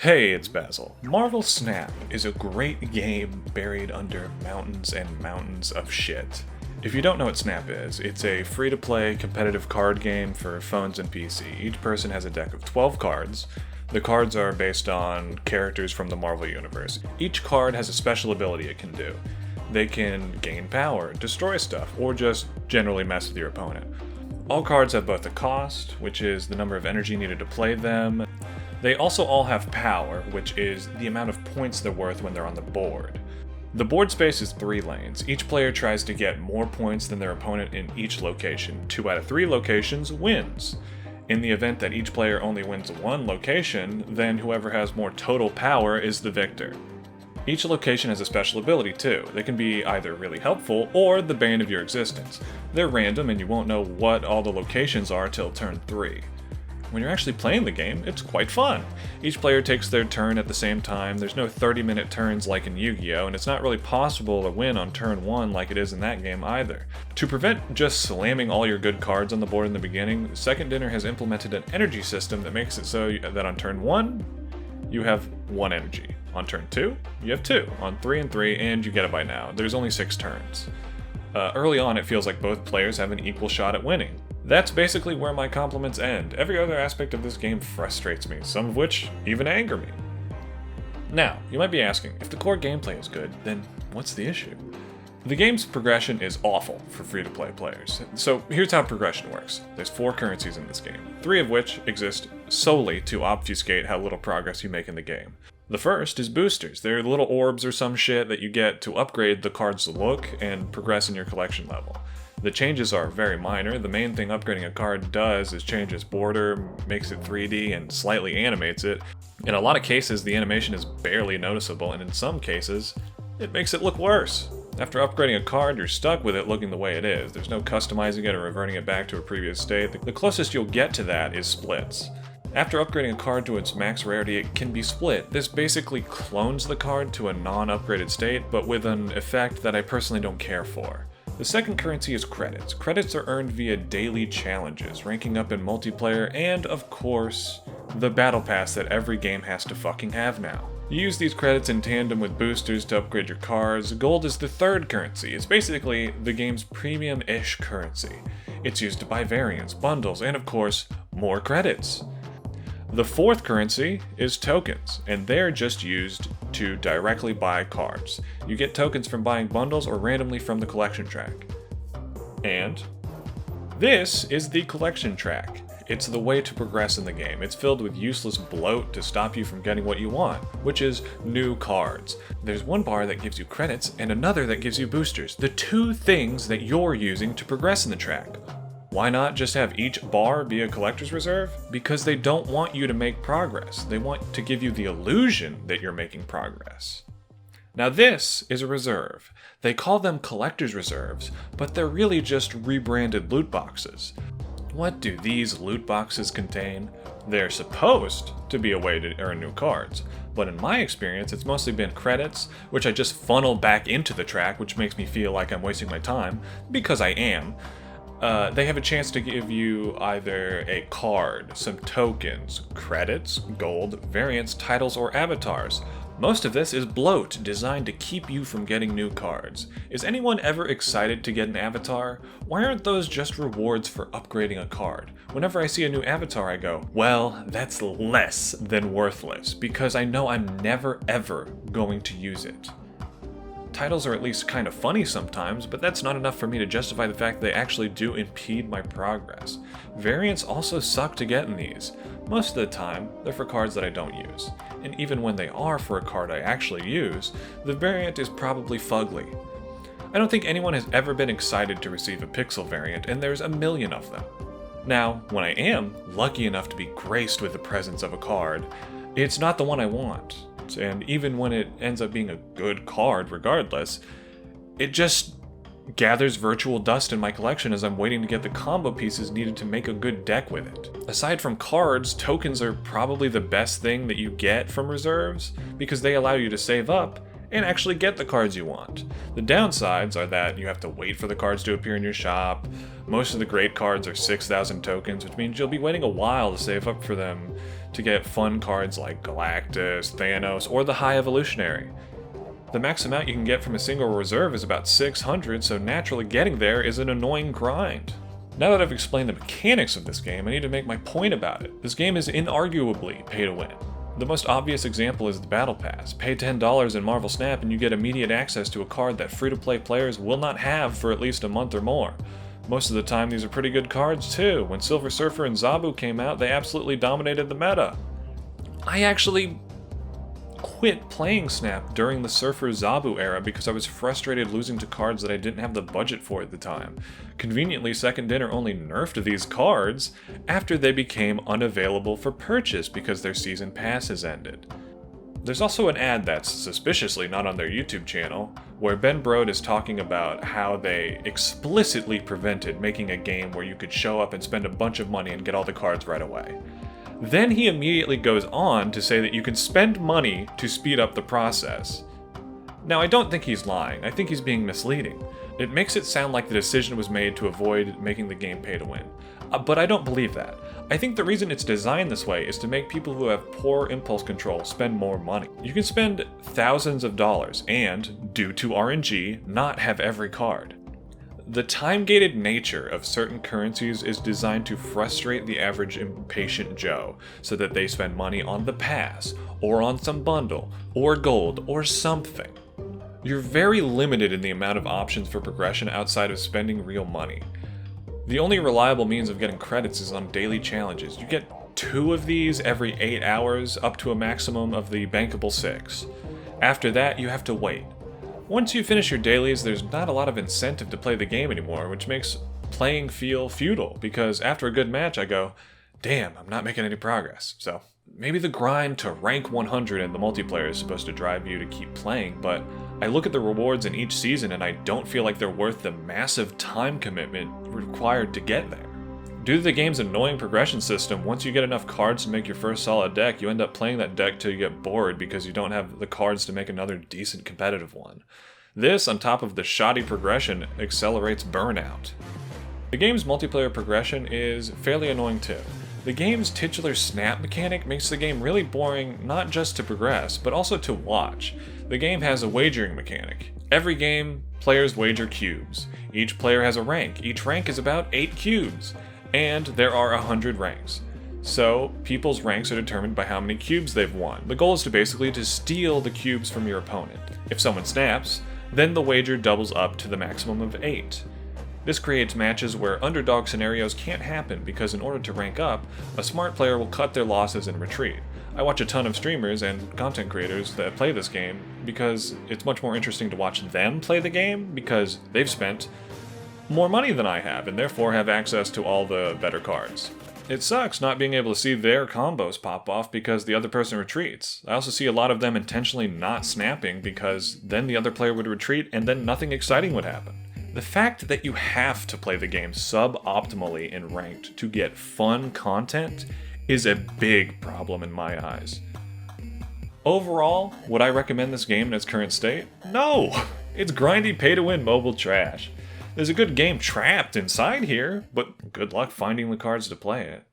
Hey, it's Basil. Marvel Snap is a great game buried under mountains and mountains of shit. If you don't know what Snap is, it's a free-to-play competitive card game for phones and PC. Each person has a deck of 12 cards. The cards are based on characters from the Marvel Universe. Each card has a special ability it can do. They can gain power, destroy stuff, or just generally mess with your opponent. All cards have both a cost, which is the number of energy needed to play them. They also all have power, which is the amount of points they're worth when they're on the board. The board space is 3 lanes. Each player tries to get more points than their opponent in each location. 2 out of 3 locations wins. In the event that each player only wins 1 location, then whoever has more total power is the victor. Each location has a special ability too. They can be either really helpful or the bane of your existence. They're random and you won't know what all the locations are till turn 3. When you're actually playing the game, it's quite fun. Each player takes their turn at the same time. There's no 30-minute turns like in Yu-Gi-Oh! And it's not really possible to win on turn 1 like it is in that game either. To prevent just slamming all your good cards on the board in the beginning, Second Dinner has implemented an energy system that makes it so that on turn 1, you have 1 energy. On turn 2, you have 2. On 3 and 3, and you get it by now. There's only 6 turns. Early on, it feels like both players have an equal shot at winning. That's basically where my compliments end. Every other aspect of this game frustrates me, some of which even anger me. Now, you might be asking, if the core gameplay is good, then what's the issue? The game's progression is awful for free-to-play players. So here's how progression works. There's 4 currencies in this game, 3 of which exist solely to obfuscate how little progress you make in the game. The first is boosters. They're little orbs or some shit that you get to upgrade the card's look and progress in your collection level. The changes are very minor. The main thing upgrading a card does is change its border, makes it 3D, and slightly animates it. In a lot of cases, the animation is barely noticeable, and in some cases, it makes it look worse. After upgrading a card, you're stuck with it looking the way it is. There's no customizing it or reverting it back to a previous state. The closest you'll get to that is splits. After upgrading a card to its max rarity, it can be split. This basically clones the card to a non-upgraded state, but with an effect that I personally don't care for. The second currency is credits. Credits are earned via daily challenges, ranking up in multiplayer, and of course, the battle pass that every game has to fucking have now. You use these credits in tandem with boosters to upgrade your cards. Gold is the third currency. It's basically the game's premium-ish currency. It's used to buy variants, bundles, and of course, more credits. The fourth currency is tokens, and they're just used to directly buy cards. You get tokens from buying bundles or randomly from the collection track. And this is the collection track. It's the way to progress in the game. It's filled with useless bloat to stop you from getting what you want, which is new cards. There's one bar that gives you credits and another that gives you boosters, the 2 things that you're using to progress in the track. Why not just have each bar be a collector's reserve? Because they don't want you to make progress. They want to give you the illusion that you're making progress. Now this is a reserve. They call them collector's reserves, but they're really just rebranded loot boxes. What do these loot boxes contain? They're supposed to be a way to earn new cards, but in my experience it's mostly been credits, which I just funnel back into the track, which makes me feel like I'm wasting my time, because I am. They have a chance to give you either a card, some tokens, credits, gold, variants, titles, or avatars. Most of this is bloat designed to keep you from getting new cards. Is anyone ever excited to get an avatar? Why aren't those just rewards for upgrading a card? Whenever I see a new avatar, I go, well, that's less than worthless, because I know I'm never ever going to use it. Titles are at least kind of funny sometimes, but that's not enough for me to justify the fact that they actually do impede my progress. Variants also suck to get in these. Most of the time, they're for cards that I don't use. And even when they are for a card I actually use, the variant is probably fugly. I don't think anyone has ever been excited to receive a pixel variant, and there's a million of them. Now, when I am lucky enough to be graced with the presence of a card, it's not the one I want. And even when it ends up being a good card regardless, it just gathers virtual dust in my collection as I'm waiting to get the combo pieces needed to make a good deck with it. Aside from cards, tokens are probably the best thing that you get from reserves, because they allow you to save up and actually get the cards you want. The downsides are that you have to wait for the cards to appear in your shop. Most of the great cards are 6,000 tokens, which means you'll be waiting a while to save up for them to get fun cards like Galactus, Thanos, or the High Evolutionary. The max amount you can get from a single reserve is about 600, so naturally getting there is an annoying grind. Now that I've explained the mechanics of this game, I need to make my point about it. This game is inarguably pay to win. The most obvious example is the Battle Pass. Pay $10 in Marvel Snap and you get immediate access to a card that free-to-play players will not have for at least a month or more. Most of the time these are pretty good cards too. When Silver Surfer and Zabu came out, they absolutely dominated the meta. I actually quit playing Snap during the Surfer Zabu era because I was frustrated losing to cards that I didn't have the budget for at the time. Conveniently, Second Dinner only nerfed these cards after they became unavailable for purchase because their season passes ended. There's also an ad that's suspiciously not on their YouTube channel, where Ben Brode is talking about how they explicitly prevented making a game where you could show up and spend a bunch of money and get all the cards right away. Then he immediately goes on to say that you can spend money to speed up the process. Now, I don't think he's lying. I think he's being misleading. It makes it sound like the decision was made to avoid making the game pay to win. But I don't believe that. I think the reason it's designed this way is to make people who have poor impulse control spend more money. You can spend thousands of dollars and, due to RNG, not have every card. The time-gated nature of certain currencies is designed to frustrate the average impatient Joe, so that they spend money on the pass, or on some bundle, or gold, or something. You're very limited in the amount of options for progression outside of spending real money. The only reliable means of getting credits is on daily challenges. You get 2 of these every 8 hours, up to a maximum of the bankable 6. After that, you have to wait. Once you finish your dailies, there's not a lot of incentive to play the game anymore, which makes playing feel futile, because after a good match I go, damn, I'm not making any progress. So maybe the grind to rank 100 in the multiplayer is supposed to drive you to keep playing, but I look at the rewards in each season and I don't feel like they're worth the massive time commitment required to get there. Due to the game's annoying progression system, once you get enough cards to make your first solid deck, you end up playing that deck till you get bored because you don't have the cards to make another decent competitive one. This, on top of the shoddy progression, accelerates burnout. The game's multiplayer progression is fairly annoying too. The game's titular snap mechanic makes the game really boring not just to progress, but also to watch. The game has a wagering mechanic. Every game, players wager cubes. Each player has a rank. Each rank is about 8 cubes. And there are 100 ranks. So, people's ranks are determined by how many cubes they've won. The goal is to basically to steal the cubes from your opponent. If someone snaps, then the wager doubles up to the maximum of 8. This creates matches where underdog scenarios can't happen because in order to rank up, a smart player will cut their losses and retreat. I watch a ton of streamers and content creators that play this game because it's much more interesting to watch them play the game because they've spent more money than I have and therefore have access to all the better cards. It sucks not being able to see their combos pop off because the other person retreats. I also see a lot of them intentionally not snapping because then the other player would retreat and then nothing exciting would happen. The fact that you have to play the game suboptimally in ranked to get fun content is a big problem in my eyes. Overall, would I recommend this game in its current state? No! It's grindy pay-to-win mobile trash. There's a good game trapped inside here, but good luck finding the cards to play it.